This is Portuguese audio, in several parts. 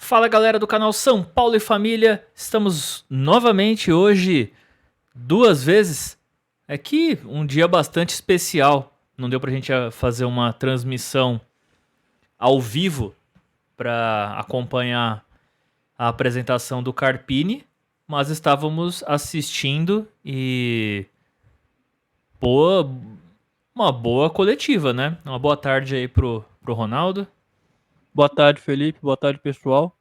Fala galera do canal São Paulo e Família, estamos novamente hoje duas vezes. É que um dia bastante especial, não deu pra gente fazer uma transmissão ao vivo para acompanhar a apresentação do Carpini, mas estávamos assistindo e boa, uma boa coletiva, né? Uma boa tarde aí pro Ronaldo. Boa tarde, Felipe. Boa tarde, pessoal.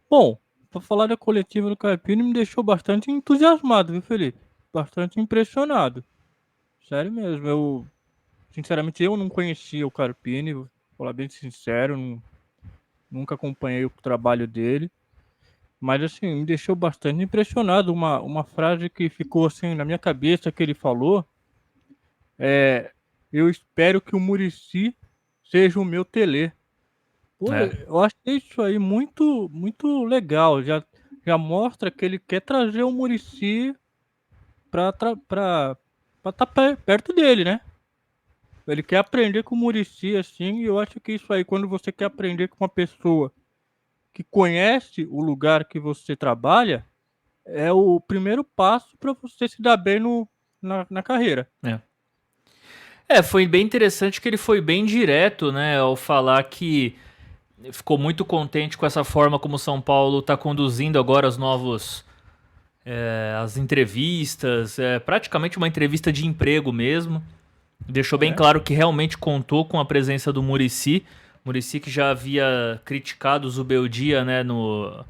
Bom, para falar da coletiva do Carpini me deixou bastante entusiasmado, viu, Felipe? Bastante impressionado. Sério mesmo. Sinceramente, eu não conhecia o Carpini, vou falar bem sincero, nunca acompanhei o trabalho dele. Mas, assim, me deixou bastante impressionado. Uma frase que ficou, assim, na minha cabeça que ele falou é: eu espero que o Muricy seja o meu Telê. Pô, É. eu achei isso aí muito, muito legal. Já mostra que ele quer trazer o Muricy pra estar perto dele, né? Ele quer aprender com o Muricy, assim, e eu acho que isso aí, quando você quer aprender com uma pessoa que conhece o lugar que você trabalha, é o primeiro passo para você se dar bem na carreira. Foi bem interessante que ele foi bem direto, né, ao falar que ficou muito contente com essa forma como o São Paulo está conduzindo agora as entrevistas, praticamente uma entrevista de emprego mesmo. Deixou bem É, claro que realmente contou com a presença do Muricy. Muricy que já havia criticado o Zubeldia, né, no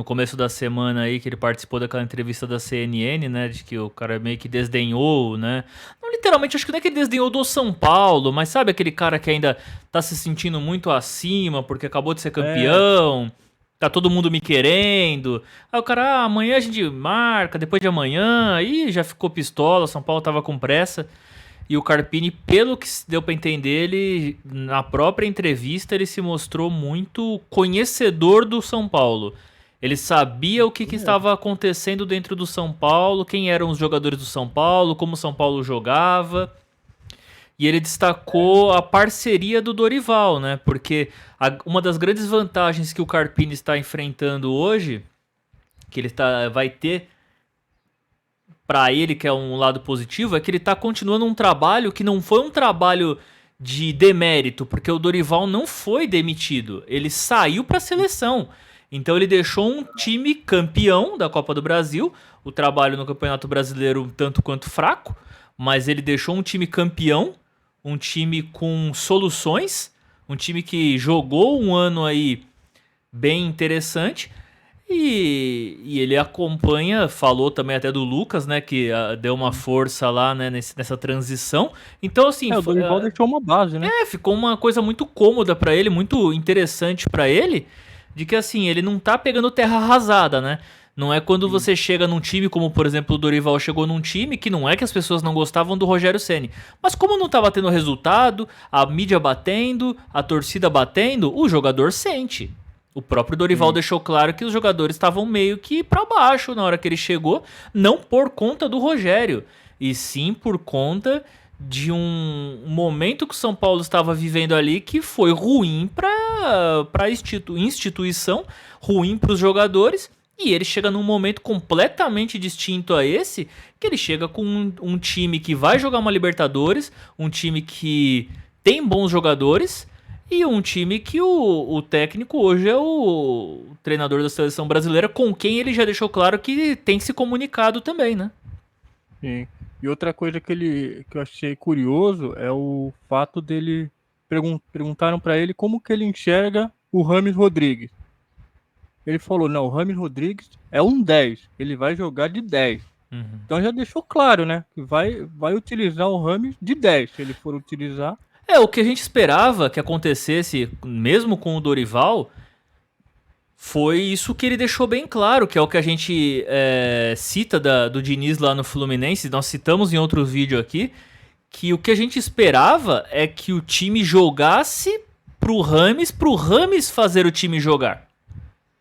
começo da semana aí, que ele participou daquela entrevista da CNN, né, de que o cara meio que desdenhou, né. Não literalmente, acho que não é que ele desdenhou do São Paulo, mas sabe aquele cara que ainda tá se sentindo muito acima porque acabou de ser é, campeão, tá todo mundo me querendo. Aí o cara, amanhã a gente marca, depois de amanhã, aí já ficou pistola, o São Paulo tava com pressa. E o Carpini, pelo que deu para entender, ele na própria entrevista ele se mostrou muito conhecedor do São Paulo. Ele sabia o que mesmo. estava acontecendo dentro do São Paulo, quem eram os jogadores do São Paulo, como o São Paulo jogava. E ele destacou a parceria do Dorival, né? Porque uma das grandes vantagens que o Carpini está enfrentando hoje, que vai ter para ele, que é um lado positivo, é que ele tá continuando um trabalho que não foi um trabalho de demérito, porque o Dorival não foi demitido, ele saiu para a seleção. Então ele deixou um time campeão da Copa do Brasil, o trabalho no Campeonato Brasileiro um tanto quanto fraco, mas ele deixou um time campeão, um time com soluções, um time que jogou um ano aí bem interessante. E ele acompanha, falou também até do Lucas, né, que deu uma força lá, né, nessa transição. Então, assim, O Dorival deixou uma base, né? ficou uma coisa muito cômoda pra ele, muito interessante pra ele, de que, assim, ele não tá pegando terra arrasada, né? Não é quando Sim. você chega num time, como por exemplo o Dorival chegou num time, que não é que as pessoas não gostavam do Rogério Ceni, mas como não tava tendo resultado, a mídia batendo, a torcida batendo, o jogador sente. O próprio Dorival Sim. deixou claro que os jogadores estavam meio que pra baixo na hora que ele chegou, não por conta do Rogério, e sim por conta de um momento que o São Paulo estava vivendo ali que foi ruim para instituição, ruim para os jogadores. E ele chega num momento completamente distinto a esse, que ele chega com um time que vai jogar uma Libertadores, um time que tem bons jogadores e um time que o técnico hoje é o treinador da seleção brasileira, com quem ele já deixou claro que tem se comunicado também, né? Sim. E outra coisa que eu achei curioso é o fato dele perguntaram para ele como que ele enxerga o Rames Rodrigues. Ele falou: "Não, o Rames Rodrigues é um 10, ele vai jogar de 10". Então já deixou claro, né, que vai utilizar o Rames de 10, se ele for utilizar. O que a gente esperava que acontecesse, mesmo com o Dorival, foi isso que ele deixou bem claro, que é o que a gente cita do Diniz lá no Fluminense, nós citamos em outro vídeo aqui, que o que a gente esperava é que o time jogasse pro Rames fazer o time jogar.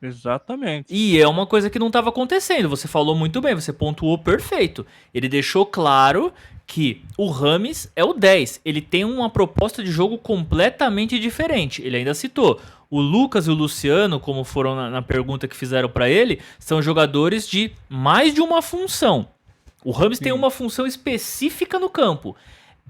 Exatamente. E é uma coisa que não estava acontecendo. Você falou muito bem, você pontuou perfeito. Ele deixou claro que o Rames é o 10. Ele tem uma proposta de jogo completamente diferente. Ele ainda citou. O Lucas e o Luciano, como foram na pergunta que fizeram para ele, são jogadores de mais de uma função. O Rames tem uma função específica no campo.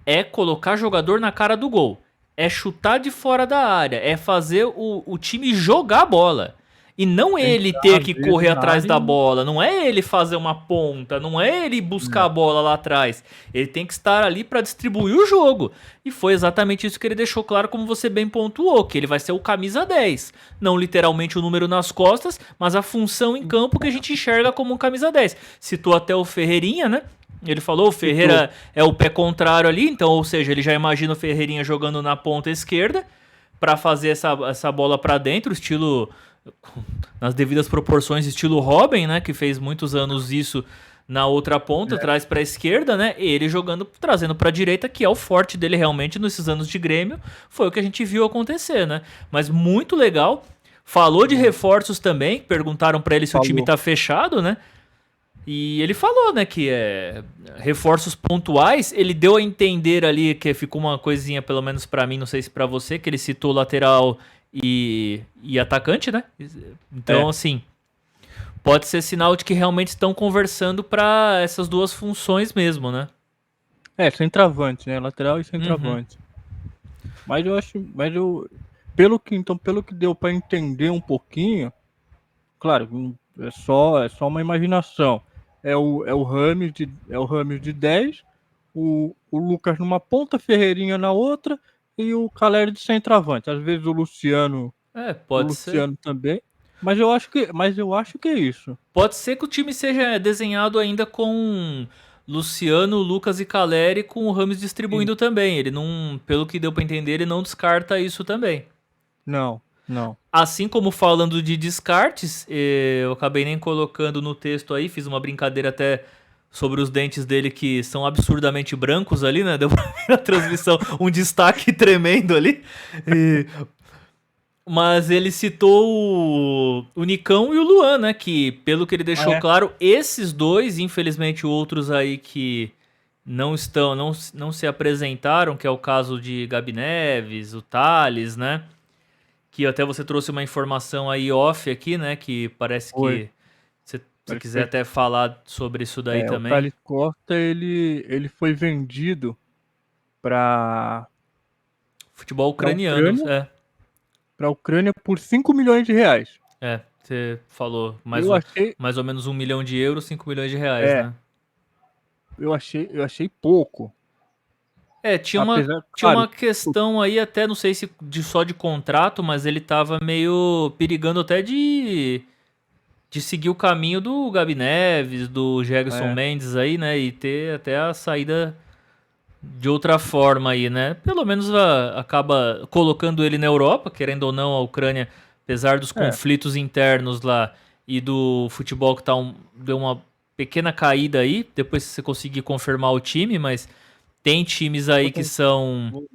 É colocar jogador na cara do gol. É chutar de fora da área. É fazer o time jogar a bola. E não ele ter que correr atrás da bola, não é ele fazer uma ponta, não é ele buscar a bola lá atrás. Ele tem que estar ali para distribuir o jogo. E foi exatamente isso que ele deixou claro, como você bem pontuou, que ele vai ser o camisa 10. Não literalmente o número nas costas, mas a função em campo que a gente enxerga como um camisa 10. Citou até o Ferreirinha, né? Ele falou, o Ferreira é o pé contrário ali, então, ou seja, ele já imagina o Ferreirinha jogando na ponta esquerda para fazer essa bola para dentro, estilo... nas devidas proporções, estilo Robin, né, que fez muitos anos isso na outra ponta, traz para a esquerda, né, e ele jogando, trazendo para a direita, que é o forte dele realmente nesses anos de Grêmio, foi o que a gente viu acontecer, né, mas muito legal. Falou de reforços também, perguntaram para ele se o time tá fechado, né, e ele falou, né, que reforços pontuais. Ele deu a entender ali que ficou uma coisinha, pelo menos para mim, não sei se para você, que ele citou lateral e atacante, né? Então, assim, pode ser sinal de que realmente estão conversando para essas duas funções mesmo, né? Centroavante, né? Lateral e centroavante. Mas pelo que deu para entender um pouquinho, claro, é só uma imaginação. É o Rames de 10, o Lucas numa ponta, Ferreirinha na outra e o Caleri de centroavante. Às vezes o Luciano pode ser também. Mas eu acho que é isso. Pode ser que o time seja desenhado ainda com Luciano, Lucas e Caleri, com o Rames distribuindo também. Ele não, pelo que deu para entender, ele não descarta isso também. Não. Assim como falando de descartes, eu acabei nem colocando no texto aí, fiz uma brincadeira até sobre os dentes dele que são absurdamente brancos ali, né? Deu pra ver na transmissão um destaque tremendo ali. Mas ele citou o Nicão e o Luan, né? Que, pelo que ele deixou claro, esses dois, infelizmente outros aí que não se apresentaram, que é o caso de Gabi Neves, o Thales, né? Que até você trouxe uma informação aí off aqui, né? Que parece que se você quiser até falar sobre isso daí também. O Thales Costa, ele foi vendido para futebol ucraniano, para a Ucrânia por 5 milhões de reais. Você falou mais ou menos 1 milhão de euros, 5 milhões de reais, né? Eu achei pouco. Tinha uma questão aí, até não sei se só de contrato, mas ele tava meio perigando até de seguir o caminho do Gabi Neves, do Gerson Mendes aí, né? E ter até a saída de outra forma aí, né? Pelo menos acaba colocando ele na Europa, querendo ou não, a Ucrânia, apesar dos conflitos internos lá e do futebol que deu uma pequena caída aí, depois você conseguir confirmar o time, mas tem times aí que são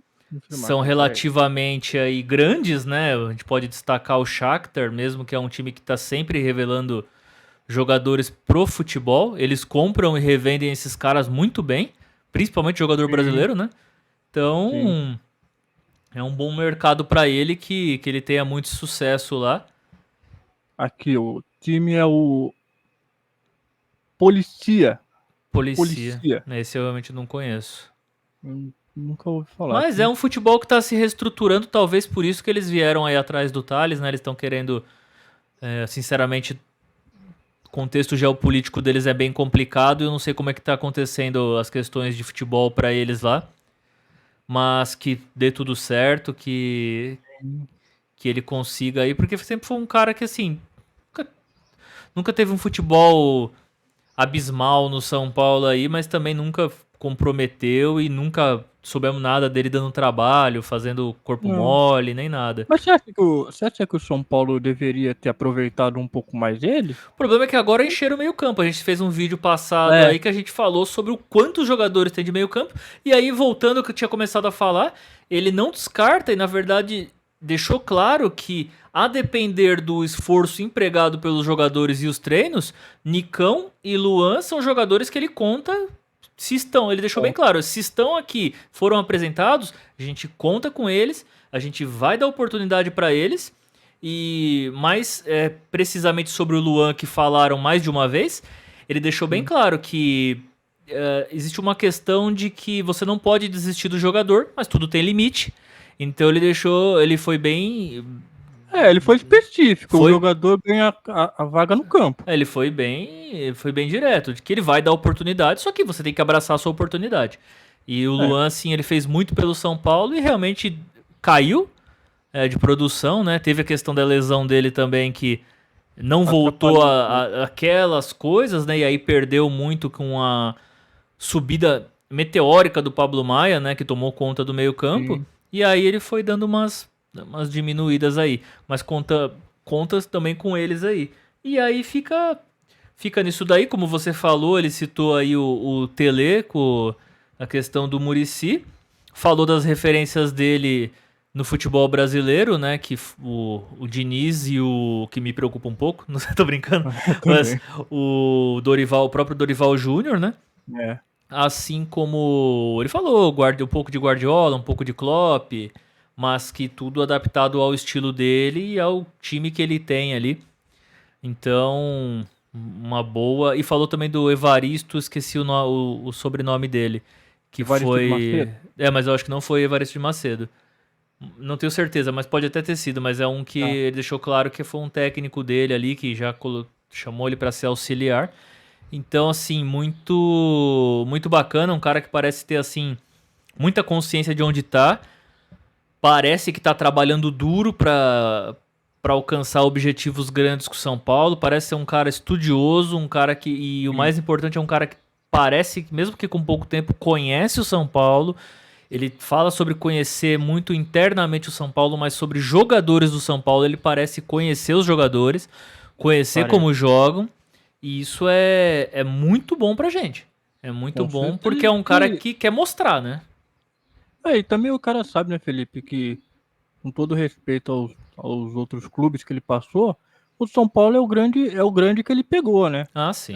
relativamente aí grandes, né? A gente pode destacar o Shakhtar, mesmo que é um time que está sempre revelando jogadores pro futebol. Eles compram e revendem esses caras muito bem, principalmente jogador brasileiro, né? Então, é um bom mercado para ele, que ele tenha muito sucesso lá. Aqui, o time é o Policia. Esse eu realmente não conheço. Nunca ouvi falar. Mas é um futebol que está se reestruturando, talvez por isso que eles vieram aí atrás do Thales, né? Eles estão querendo, sinceramente, o contexto geopolítico deles é bem complicado. Eu não sei como é que tá acontecendo as questões de futebol para eles lá, mas que dê tudo certo, que ele consiga aí, porque sempre foi um cara que, assim, nunca teve um futebol abismal no São Paulo aí, mas também nunca comprometeu e nunca soubemos nada dele dando trabalho, fazendo corpo mole, nem nada. Mas você acha que o São Paulo deveria ter aproveitado um pouco mais dele? O problema é que agora encheram o meio campo. A gente fez um vídeo passado aí que a gente falou sobre o quantos jogadores tem de meio campo. E aí, voltando ao que eu tinha começado a falar, ele não descarta e, na verdade, deixou claro que, a depender do esforço empregado pelos jogadores e os treinos, Nicão e Luan são jogadores que ele conta Se estão, ele deixou bem claro, se estão aqui, foram apresentados, a gente conta com eles, a gente vai dar oportunidade para eles. E mais precisamente sobre o Luan, que falaram mais de uma vez, ele deixou bem claro que existe uma questão de que você não pode desistir do jogador, mas tudo tem limite. Então ele foi bem. Ele foi específico. Foi. O jogador ganha a vaga no campo. Ele foi bem direto, de que ele vai dar oportunidade, só que você tem que abraçar a sua oportunidade. E o Luan, assim, ele fez muito pelo São Paulo e realmente caiu de produção, né? Teve a questão da lesão dele também, que não voltou a aquelas coisas, né? E aí perdeu muito com a subida meteórica do Pablo Maia, né? Que tomou conta do meio campo. Sim. E aí ele foi dando umas diminuídas aí. Mas contas também com eles aí. E aí fica nisso daí, como você falou, ele citou aí o Tele com a questão do Muricy. Falou das referências dele no futebol brasileiro, né? Que o Diniz e o que me preocupa um pouco, não sei, tô brincando, mas o próprio Dorival Júnior, né? É. Assim como ele falou, um pouco de Guardiola, um pouco de Klopp, mas que tudo adaptado ao estilo dele e ao time que ele tem ali. Então, uma boa. E falou também do Evaristo, esqueci o sobrenome dele. Que Evaristo de foi. Macedo? Mas eu acho que não foi Evaristo de Macedo. Não tenho certeza, mas pode até ter sido. Mas é um que ele deixou claro que foi um técnico dele ali, que já chamou ele para ser auxiliar. Então, assim, muito muito bacana. Um cara que parece ter, assim, muita consciência de onde tá. Parece que tá trabalhando duro para alcançar objetivos grandes com o São Paulo. Parece ser um cara estudioso, um cara que... E o mais importante é um cara que parece, mesmo que com pouco tempo, conhece o São Paulo. Ele fala sobre conhecer muito internamente o São Paulo, mas sobre jogadores do São Paulo, ele parece conhecer os jogadores, conhecer como jogam. E isso é muito bom pra gente. É muito bom porque é um cara que quer mostrar, né? E também o cara sabe, né, Felipe, que com todo respeito aos outros clubes que ele passou, o São Paulo é o grande que ele pegou, né? Ah, sim.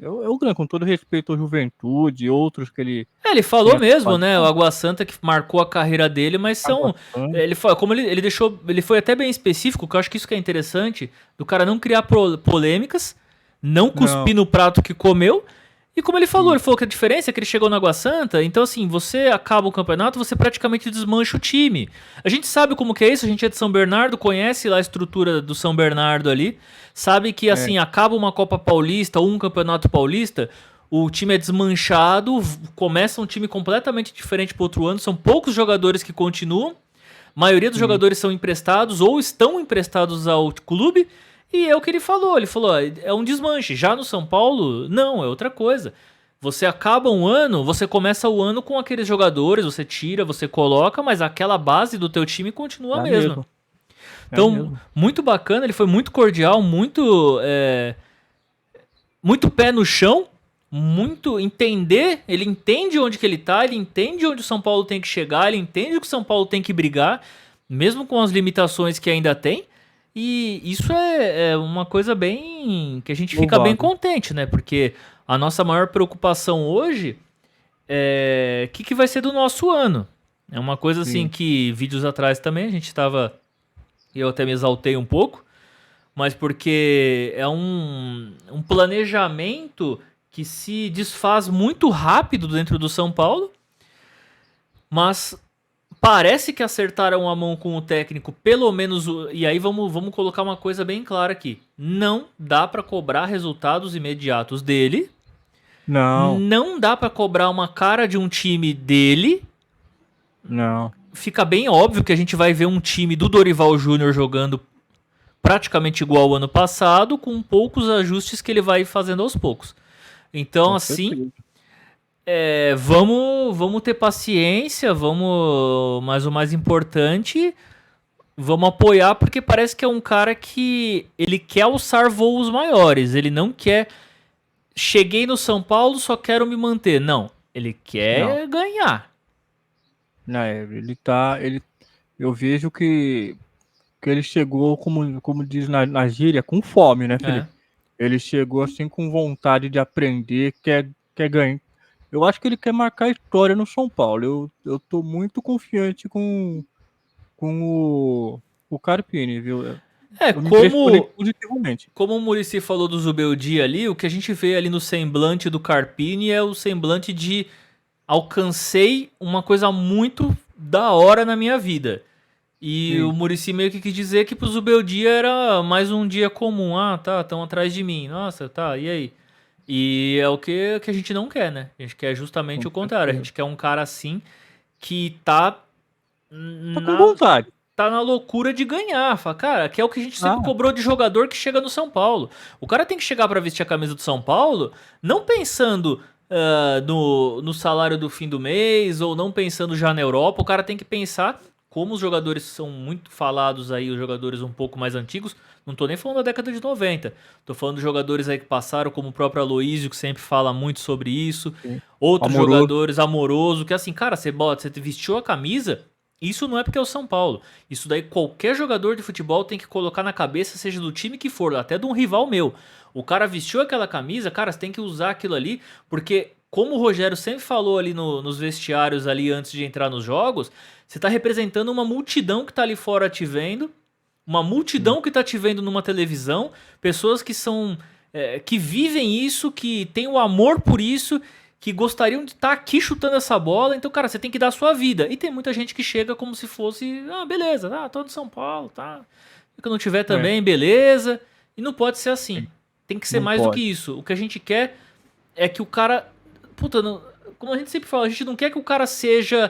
É o grande, com todo respeito ao Juventude, outros que ele... Ele falou mesmo, né? O Água Santa que marcou a carreira dele, mas são... Ele foi até bem específico, que eu acho que isso que é interessante, do cara não criar polêmicas, não cuspir no prato que comeu. E como ele falou que a diferença é que ele chegou no Água Santa, então assim, você acaba o campeonato, você praticamente desmancha o time. A gente sabe como que é isso, a gente é de São Bernardo, conhece lá a estrutura do São Bernardo ali, sabe que assim, acaba uma Copa Paulista ou um Campeonato Paulista, o time é desmanchado, começa um time completamente diferente pro outro ano, são poucos jogadores que continuam, a maioria dos jogadores são emprestados ou estão emprestados ao clube. E é o que ele falou, é um desmanche. Já no São Paulo, não, é outra coisa. Você acaba um ano, você começa o ano com aqueles jogadores, você tira, você coloca, mas aquela base do teu time continua a mesma. Então, muito bacana, ele foi muito cordial, muito pé no chão, muito entender, ele entende onde que ele tá, ele entende onde o São Paulo tem que chegar, ele entende que o São Paulo tem que brigar, mesmo com as limitações que ainda tem. E isso é uma coisa bem... que a gente fica bem contente, né? Porque a nossa maior preocupação hoje é o que vai ser do nosso ano. É uma coisa assim que vídeos atrás também a gente estava... Eu até me exaltei um pouco, mas porque é um planejamento que se desfaz muito rápido dentro do São Paulo, mas... Parece que acertaram a mão com o técnico, pelo menos. E aí vamos colocar uma coisa bem clara aqui. Não dá pra cobrar resultados imediatos dele. Não dá pra cobrar uma cara de um time dele. Não. Fica bem óbvio que a gente vai ver um time do Dorival Júnior jogando praticamente igual ao ano passado, com poucos ajustes que ele vai fazendo aos poucos. Então, assim... vamos ter paciência, mas o mais importante, vamos apoiar, porque parece que é um cara que ele quer alçar voos maiores, ele não quer, cheguei no São Paulo, só quero me manter, não, ele quer ganhar. Eu vejo que ele chegou, como diz na gíria, com fome, né, Felipe? Ele chegou assim com vontade de aprender, quer ganhar. Eu acho que ele quer marcar história no São Paulo. Eu tô muito confiante com o Carpini, viu? É, Eu me impressionei como positivamente. Como o Muricy falou do Zubeldia ali, o que a gente vê ali no semblante do Carpini é o semblante de alcancei uma coisa muito da hora na minha vida. E o Sim, Muricy meio que quis dizer que pro Zubeldia era mais um dia comum. Ah, tá, estão atrás de mim. Nossa, tá, e aí? E é o que a gente não quer, né? A gente quer justamente com o contrário. A certeza. gente quer um cara assim que tá Tá com na vontade. tá na loucura de ganhar. Fala, cara, que é o que a gente sempre Ah, cobrou de jogador que chega no São Paulo. O cara tem que chegar pra vestir a camisa do São Paulo, não pensando no salário do fim do mês ou não pensando já na Europa. O cara tem que pensar, como os jogadores são muito falados aí, os jogadores um pouco mais antigos. Não tô nem falando da década de 90. Tô falando de jogadores aí que passaram, como o próprio Aloísio, que sempre fala muito sobre isso. sim. Outros Amoroso. jogadores, Amoroso, que assim, cara, você vestiu a camisa. Isso não é porque é o São Paulo. Isso daí qualquer jogador de futebol tem que colocar na cabeça, seja do time que for, até de um rival meu. O cara vestiu aquela camisa, cara, você tem que usar aquilo ali, porque como o Rogério sempre falou ali nos vestiários ali antes de entrar nos jogos, você tá representando uma multidão que tá ali fora te vendo, uma Sim. multidão que tá te vendo numa televisão, pessoas que são que vivem isso, que têm o amor por isso, que gostariam de estar aqui chutando essa bola. Então, cara, você tem que dar a sua vida. E tem muita gente que chega como se fosse, ah, beleza, tô no São Paulo, tá. Se eu não tiver É, também, beleza. E não pode ser assim. sim. Tem que ser Não mais do que pode. isso. O que a gente quer é que o cara, puta, como a gente sempre fala, a gente não quer que o cara seja,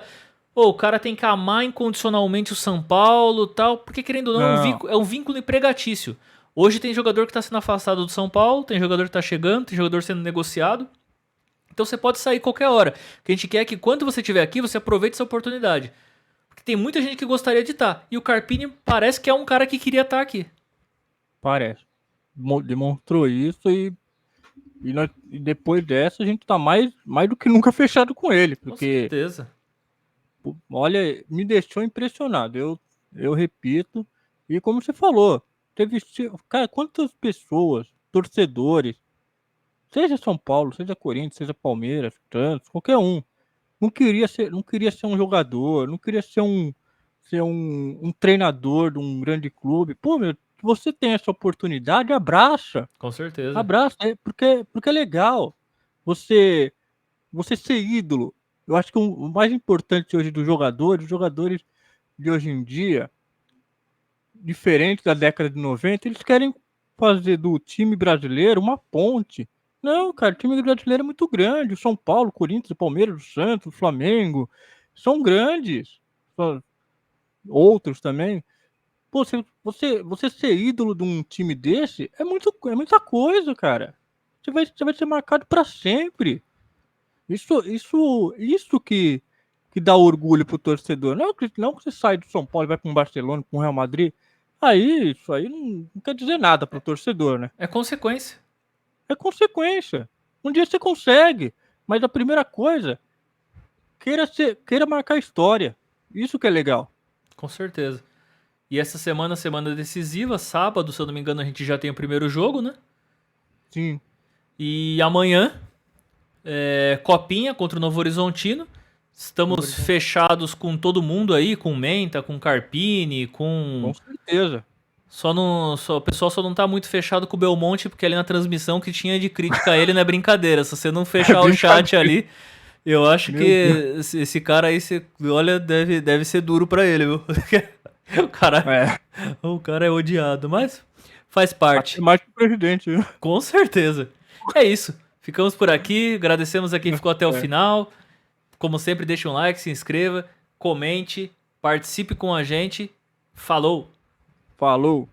o cara tem que amar incondicionalmente o São Paulo, tal, porque querendo ou não, Não, é um vínculo empregatício. Hoje tem jogador que tá sendo afastado do São Paulo, tem jogador que tá chegando, tem jogador sendo negociado. Então você pode sair qualquer hora. O que a gente quer é que quando você estiver aqui, você aproveite essa oportunidade. Porque tem muita gente que gostaria de estar. E o Carpini parece que é um cara que queria estar aqui. parece. Demonstrou isso e depois dessa a gente tá mais do que nunca fechado com ele, Com porque, certeza. pô, olha, me deixou impressionado. Eu repito, e como você falou, cara, quantas pessoas, torcedores, seja São Paulo, seja Corinthians, seja Palmeiras, Santos, qualquer um, não queria ser um jogador, não queria ser um treinador de um grande clube. Pô, meu, se você tem essa oportunidade, abraça. Com certeza. Abraça, porque é legal você você ser ídolo. Eu acho que o mais importante hoje dos jogadores, os jogadores de hoje em dia, diferente da década de 90, eles querem fazer do time brasileiro uma ponte. Não, cara, o time brasileiro é muito grande. O São Paulo, o Corinthians, o Palmeiras, o Santos, o Flamengo são grandes. Só- Outros também. Pô, você ser ídolo de um time desse é muita coisa, cara. Você vai ser marcado para sempre. Isso que dá orgulho pro torcedor. Não que você sai do São Paulo e vai para um Barcelona, para um Real Madrid. Isso aí não quer dizer nada pro torcedor, né? É consequência. É consequência. Um dia você consegue, mas a primeira coisa, queira marcar história. Isso que é legal. Com certeza. E essa semana, semana decisiva, sábado, se eu não me engano, a gente já tem o primeiro jogo, né? Sim. E amanhã, Copinha contra o Novo Horizontino. Novo Estamos Horizonte. fechados com todo mundo aí, com Menta, com Carpini, Com com. certeza. O pessoal só não tá muito fechado com o Belmonte, porque ali na transmissão que tinha de crítica a ele não é brincadeira. Se você não É fechar o chat brincadeira. ali, eu acho que Meu Deus. esse cara aí, olha, deve ser duro pra ele, viu? O cara, É. o cara é odiado, mas faz Até parte. mais que o presidente, viu? Com certeza. É isso. Ficamos por aqui. Agradecemos a quem ficou até o É. final. Como sempre, deixa um like, se inscreva, comente, participe com a gente. Falou! Falou.